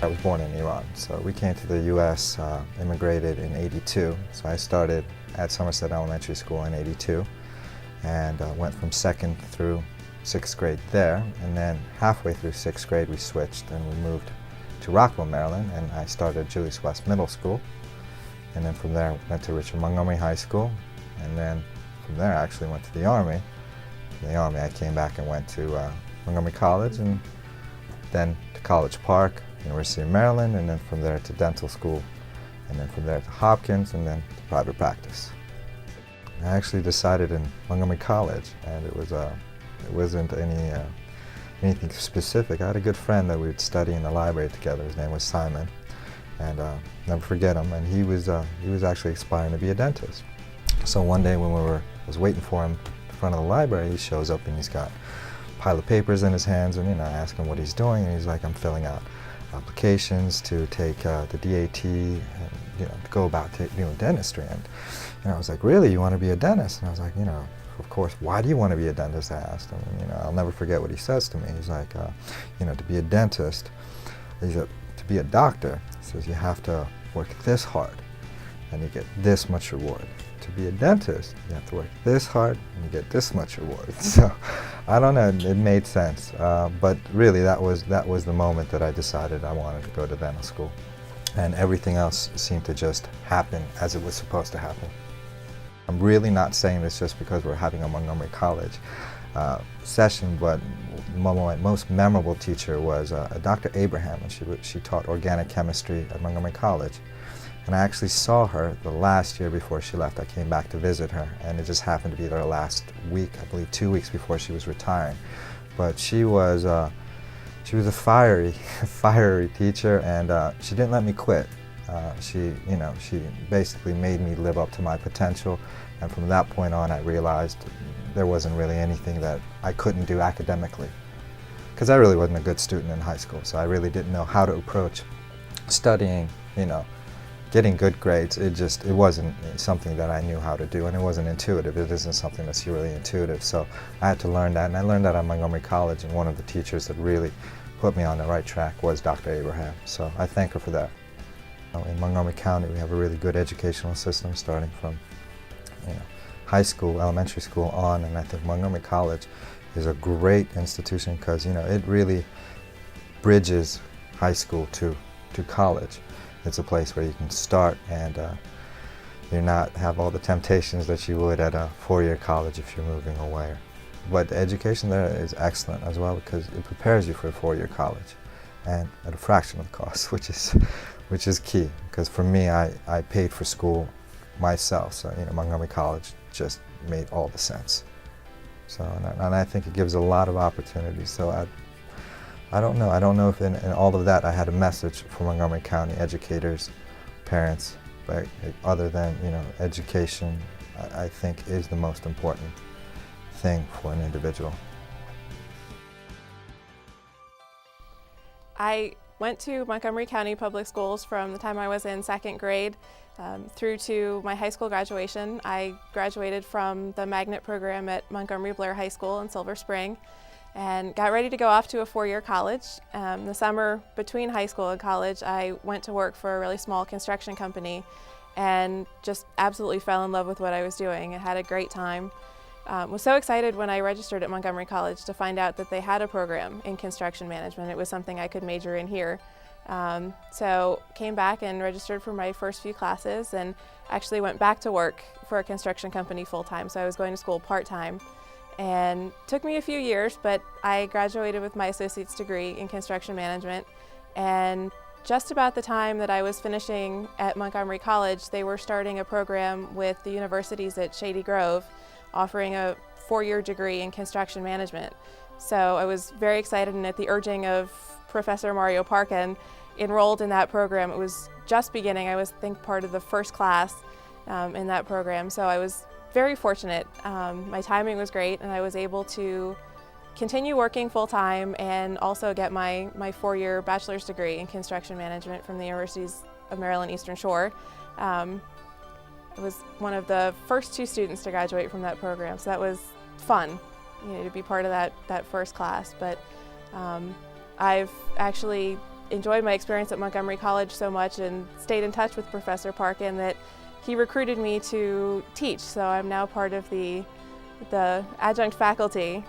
I was born in Iran, so we came to the U.S., immigrated in '82. So I started at Somerset Elementary School in '82 and went from 2nd through 6th grade there. And then halfway through 6th grade we switched and we moved to Rockville, Maryland, and I started Julius West Middle School. And then from there I went to Richard Montgomery High School, and then from there I actually went to the Army. From the Army I came back and went to Montgomery College, and then to College Park, University of Maryland, and then from there to dental school, and then from there to Hopkins, and then to private practice. I actually decided in Montgomery College, and it wasn't anything specific. I had a good friend that we would study in the library together. His name was Simon, and never forget him. And he was actually aspiring to be a dentist. So one day when I was waiting for him in front of the library, he shows up and he's got a pile of papers in his hands, and I ask him what he's doing, and he's like, "I'm filling out applications to take the DAT and to go about dentistry." And I was like, "Really, you want to be a dentist?" And I was like, "Of course. Why do you want to be a dentist?" I asked him. And, I'll never forget what he says to me. He's like, "To be a dentist, to be a doctor," he says, "you have to work this hard, and you get this much reward. To be a dentist, you have to work this hard, and you get this much reward." So, I don't know. It made sense, but really, that was the moment that I decided I wanted to go to dental school, and everything else seemed to just happen as it was supposed to happen. I'm really not saying this just because we're having a Montgomery College session, but my most memorable teacher was Dr. Abraham, and she taught organic chemistry at Montgomery College. And I actually saw her the last year before she left. I came back to visit her, and it just happened to be their last week, I believe 2 weeks before she was retiring. But she was a fiery teacher, and she didn't let me quit. She basically made me live up to my potential, and from that point on I realized there wasn't really anything that I couldn't do academically, because I really wasn't a good student in high school, so I really didn't know how to approach studying, getting good grades. It wasn't something that I knew how to do, and it wasn't intuitive. It isn't something that's really intuitive, so I had to learn that, and I learned that at Montgomery College, and one of the teachers that really put me on the right track was Dr. Abraham, so I thank her for that. In Montgomery County, we have a really good educational system, starting from high school, elementary school on, and I think Montgomery College is a great institution because it really bridges high school to college. It's a place where you can start and you not have all the temptations that you would at a four-year college if you're moving away. But the education there is excellent as well because it prepares you for a four-year college, and at a fraction of the cost, which is key. Because for me, I paid for school myself, so Montgomery College just made all the sense. So, and I think it gives a lot of opportunities. So I don't know if in all of that I had a message for Montgomery County educators, parents, but other than education, I think is the most important thing for an individual. I went to Montgomery County Public Schools from the time I was in 2nd grade through to my high school graduation. I graduated from the magnet program at Montgomery Blair High School in Silver Spring and got ready to go off to a four-year college. The summer between high school and college, I went to work for a really small construction company and just absolutely fell in love with what I was doing. I had a great time. Was so excited when I registered at Montgomery College to find out that they had a program in construction management. It was something I could major in here. So came back and registered for my first few classes and actually went back to work for a construction company full-time. So I was going to school part-time, and took me a few years, but I graduated with my associate's degree in construction management. And just about the time that I was finishing at Montgomery College, they were starting a program with the universities at Shady Grove, offering a four-year degree in construction management. So I was very excited, and at the urging of Professor Mario Parkin, enrolled in that program. It was just beginning. I was, I think, part of the first class in that program. So I was very fortunate. My timing was great, and I was able to continue working full-time and also get my four-year bachelor's degree in construction management from the Universities of Maryland Eastern Shore. I was one of the first 2 students to graduate from that program, so that was fun, to be part of that first class. But I've actually enjoyed my experience at Montgomery College so much and stayed in touch with Professor Parkin that he recruited me to teach. So I'm now part of the adjunct faculty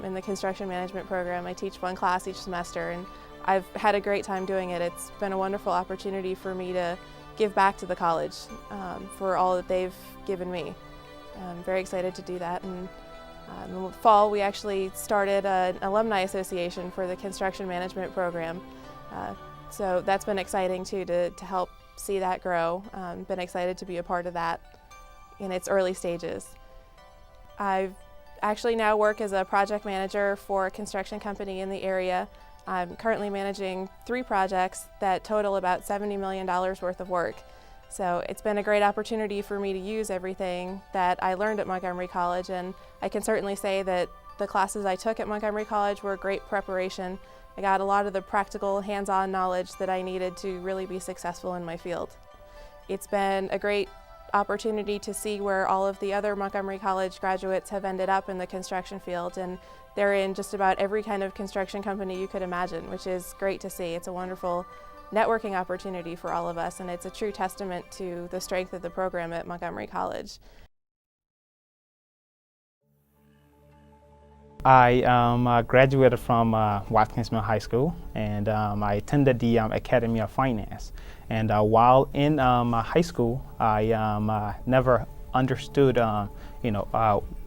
in the construction management program. I teach one class each semester, and I've had a great time doing it. It's been a wonderful opportunity for me to give back to the college for all that they've given me. I'm very excited to do that. And in the fall, we actually started an alumni association for the construction management program. So that's been exciting too, to help see that grow. Been excited to be a part of that in its early stages. I actually now work as a project manager for a construction company in the area. I'm currently managing 3 projects that total about $70 million worth of work. So it's been a great opportunity for me to use everything that I learned at Montgomery College, and I can certainly say that the classes I took at Montgomery College were great preparation. I got a lot of the practical, hands-on knowledge that I needed to really be successful in my field. It's been a great opportunity to see where all of the other Montgomery College graduates have ended up in the construction field, and they're in just about every kind of construction company you could imagine, which is great to see. It's a wonderful networking opportunity for all of us, and it's a true testament to the strength of the program at Montgomery College. I graduated from Watkins Mill High School, and I attended the Academy of Finance. And while in high school, I never understood,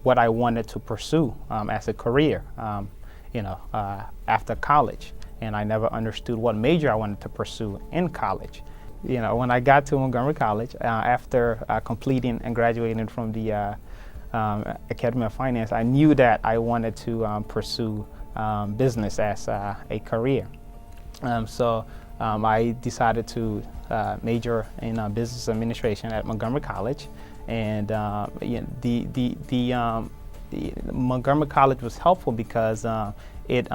what I wanted to pursue as a career, after college. And I never understood what major I wanted to pursue in college. When I got to Montgomery College, after completing and graduating from the Academy of Finance, I knew that I wanted to pursue business as a career. So I decided to major in business administration at Montgomery College, and Montgomery College was helpful because it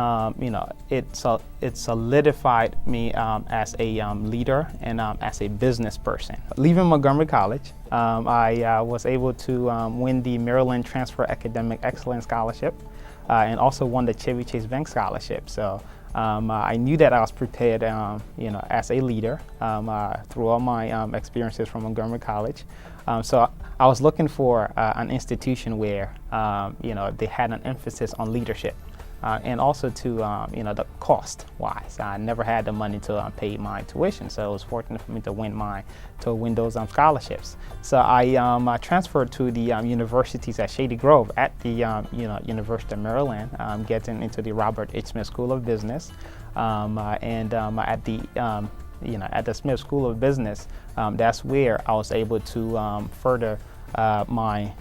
solidified me as a leader and as a business person. Leaving Montgomery College, I was able to win the Maryland Transfer Academic Excellence Scholarship and also won the Chevy Chase Bank Scholarship. So I knew that I was prepared, as a leader through all my experiences from Montgomery College. So I was looking for an institution where, they had an emphasis on leadership. And also to, the cost-wise. I never had the money to pay my tuition, so it was fortunate for me to win those scholarships. So I transferred to the universities at Shady Grove at the University of Maryland, getting into the Robert H. Smith School of Business, and at the Smith School of Business, that's where I was able to further my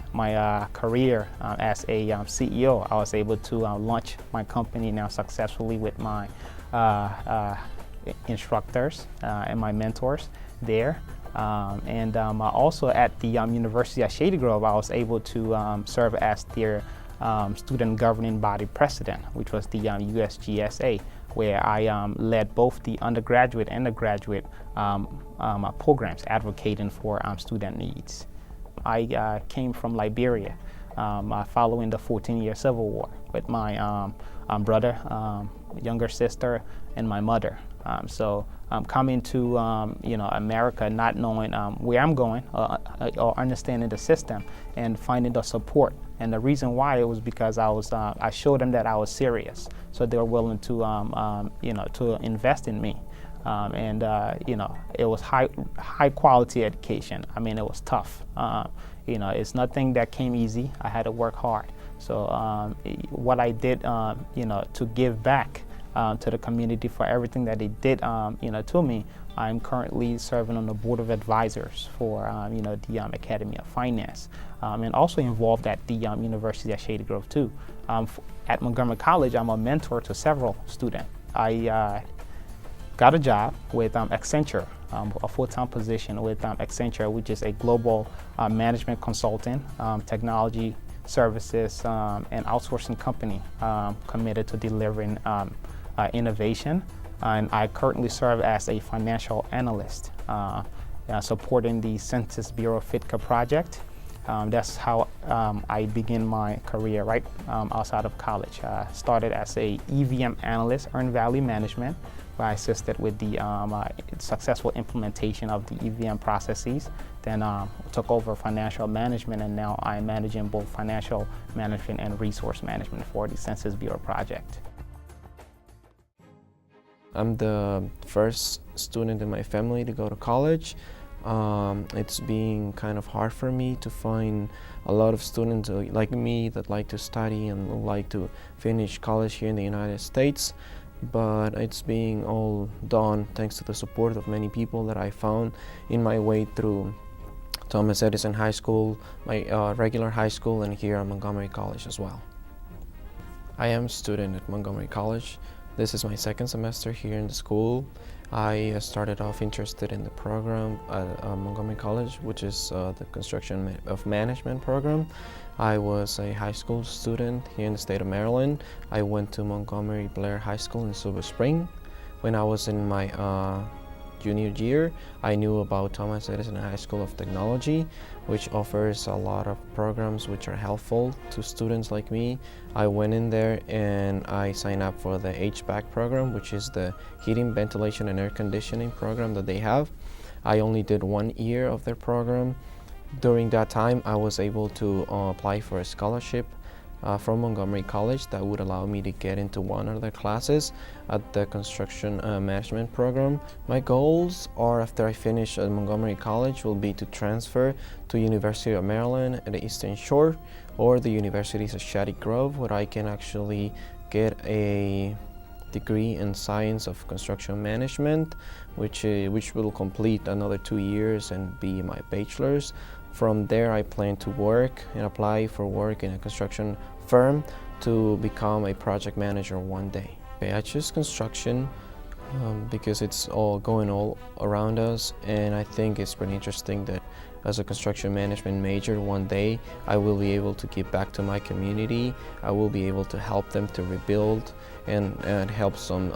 career as a CEO. I was able to launch my company now successfully with my instructors and my mentors there. And also at the University of Shady Grove, I was able to serve as their student governing body president, which was the USGSA, where I led both the undergraduate and the graduate programs advocating for student needs. I came from Liberia following the 14-year Civil War with my brother, younger sister, and my mother. So coming to America, not knowing where I'm going or understanding the system and finding the support. And the reason why it was because I showed them that I was serious, so they were willing to to invest in me. It was high quality education. I mean, it was tough. It's nothing that came easy. I had to work hard. So what I did, to give back to the community for everything that they did, to me, I'm currently serving on the board of advisors for, the Academy of Finance, and also involved at the University of Shady Grove too. At Montgomery College, I'm a mentor to several students. I got a job with Accenture, a full-time position with Accenture, which is a global management consulting, technology services, and outsourcing company committed to delivering innovation. And I currently serve as a financial analyst, supporting the Census Bureau FITCA project, That's how I began my career right outside of college. I started as a EVM analyst, earned value management, where I assisted with the successful implementation of the EVM processes. Then took over financial management, and now I'm managing both financial management and resource management for the Census Bureau project. I'm the first student in my family to go to college. It's been kind of hard for me to find a lot of students like me that like to study and like to finish college here in the United States. But it's being all done thanks to the support of many people that I found in my way through Thomas Edison High School, my regular high school, and here at Montgomery College as well. I am a student at Montgomery College. This is my second semester here in the school. I started off interested in the program at Montgomery College, which is the Construction of Management program. I was a high school student here in the state of Maryland. I went to Montgomery Blair High School in Silver Spring. When I was in my junior year, I knew about Thomas Edison High School of Technology, which offers a lot of programs which are helpful to students like me. I went in there and I signed up for the HVAC program, which is the heating, ventilation, and air conditioning program that they have. I only did 1 year of their program. During that time, I was able to apply for a scholarship from Montgomery College that would allow me to get into one of their classes at the construction management program. My goals are, after I finish at Montgomery College, will be to transfer to University of Maryland at the Eastern Shore or the Universities of Shady Grove, where I can actually get a degree in Science of Construction Management, which will complete another 2 years and be my bachelor's. From there, I plan to work and apply for work in a construction firm to become a project manager one day. I choose construction because it's all going all around us, and I think it's pretty interesting that as a construction management major, one day I will be able to give back to my community. I will be able to help them to rebuild and help some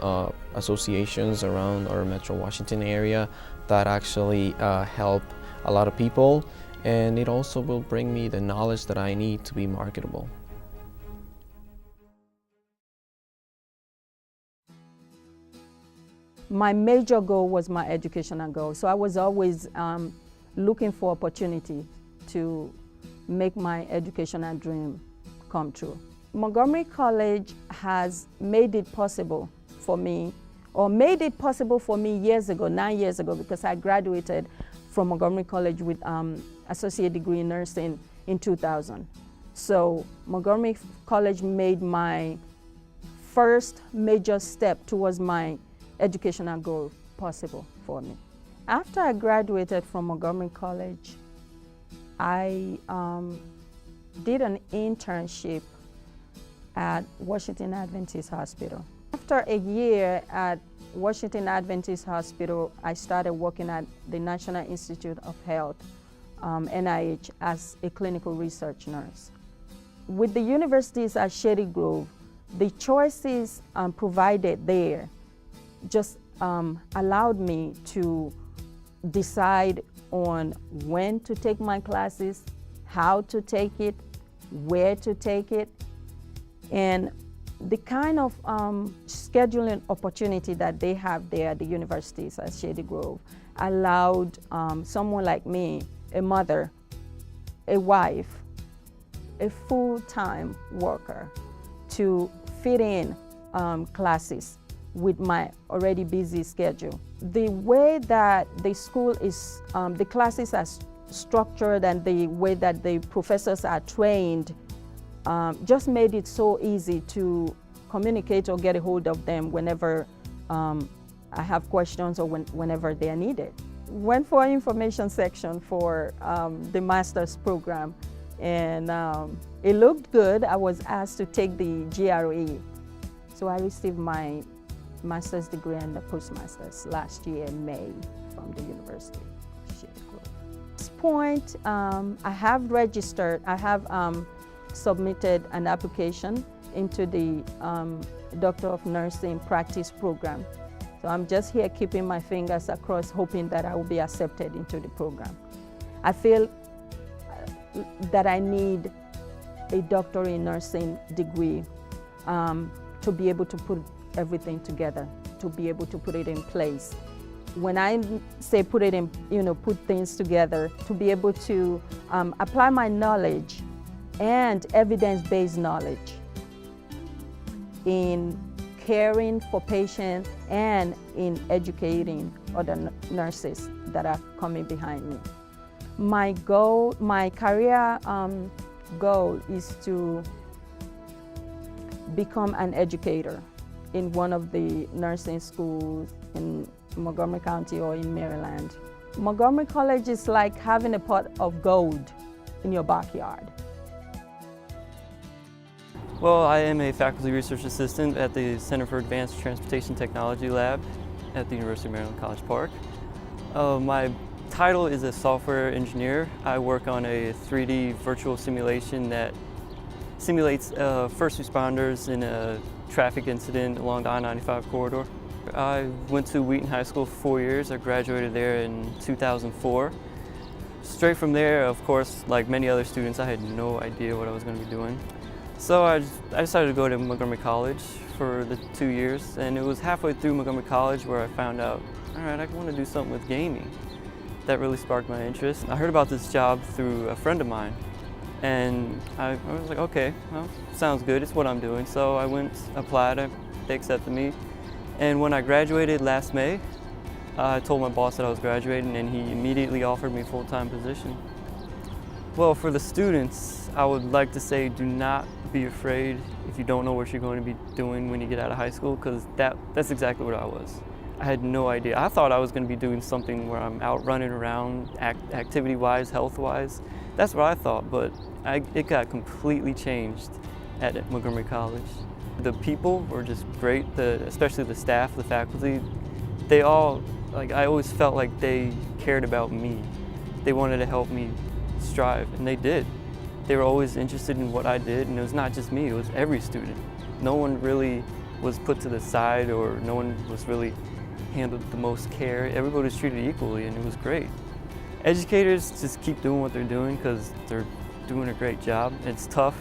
associations around our Metro Washington area that actually help a lot of people. And it also will bring me the knowledge that I need to be marketable. My major goal was my educational goal, so I was always looking for opportunity to make my educational dream come true. Montgomery College has made it possible for me, or made it possible for me years ago, 9 years ago, because I graduated from Montgomery College with associate degree in nursing in 2000. So Montgomery College made my first major step towards my educational goal possible for me. After I graduated from Montgomery College, I did an internship at Washington Adventist Hospital. After a year at Washington Adventist Hospital, I started working at the National Institute of Health, NIH, as a clinical research nurse. With the universities at Shady Grove, the choices provided there just allowed me to decide on when to take my classes, how to take it, where to take it, and the kind of scheduling opportunity that they have there at the universities at Shady Grove allowed someone like me, a mother, a wife, a full-time worker, to fit in classes with my already busy schedule. The way that the school is, the classes are structured and the way that the professors are trained just made it so easy to communicate or get a hold of them whenever I have questions or whenever they are needed. Went for information section for the master's program, and it looked good. I was asked to take the GRE. So I received my master's degree and the postmaster's last year in May from the University of Chicago. At this point, I have registered, I have submitted an application into the Doctor of Nursing practice program. So I'm just here keeping my fingers crossed, hoping that I will be accepted into the program. I feel that I need a doctorate in nursing degree to be able to put everything together, to be able to put it in place. When I say put it in, put things together, to be able to apply my knowledge and evidence-based knowledge in caring for patients and in educating other nurses that are coming behind me. My goal, my career goal is to become an educator in one of the nursing schools in Montgomery County or in Maryland. Montgomery College is like having a pot of gold in your backyard. Well, I am a faculty research assistant at the Center for Advanced Transportation Technology Lab at the University of Maryland, College Park. My title is a software engineer. I work on a 3D virtual simulation that simulates first responders in a traffic incident along the I-95 corridor. I went to Wheaton High School for 4 years. I graduated there in 2004. Straight from there, of course, like many other students, I had no idea what I was going to be doing. So I decided to go to Montgomery College for the 2 years, and it was halfway through Montgomery College where I found out, all right, I want to do something with gaming. That really sparked my interest. I heard about this job through a friend of mine, and I was like, okay, well, sounds good, it's what I'm doing. So I went, applied, they accepted me, and when I graduated last May, I told my boss that I was graduating, and he immediately offered me a full-time position. Well, for the students, I would like to say do not be afraid if you don't know what you're going to be doing when you get out of high school, because that's exactly what I was. I had no idea. I thought I was going to be doing something where I'm out running around, activity-wise, health-wise. That's what I thought, but it got completely changed at Montgomery College. The people were just great, especially the staff, the faculty. They all, I always felt like they cared about me. They wanted to help me strive, and they did. They were always interested in what I did, and it was not just me, it was every student. No one really was put to the side, or no one was really handled the most care. Everybody was treated equally, and it was great. Educators just keep doing what they're doing because they're doing a great job. It's tough.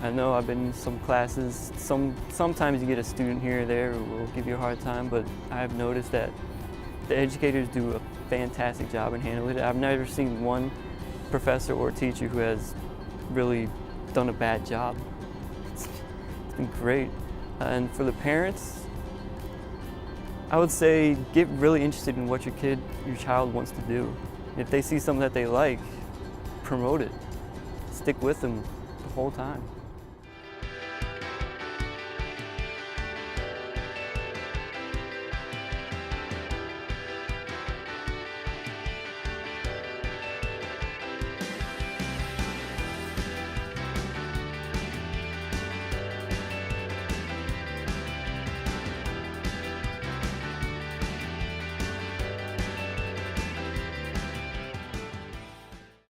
I know I've been in some classes, sometimes you get a student here or there who will give you a hard time, but I've noticed that the educators do a fantastic job in handling it. I've never seen one professor or teacher who has really done a bad job. It's been great. And for the parents, I would say get really interested in what your child wants to do. If they see something that they like, promote it. Stick with them the whole time.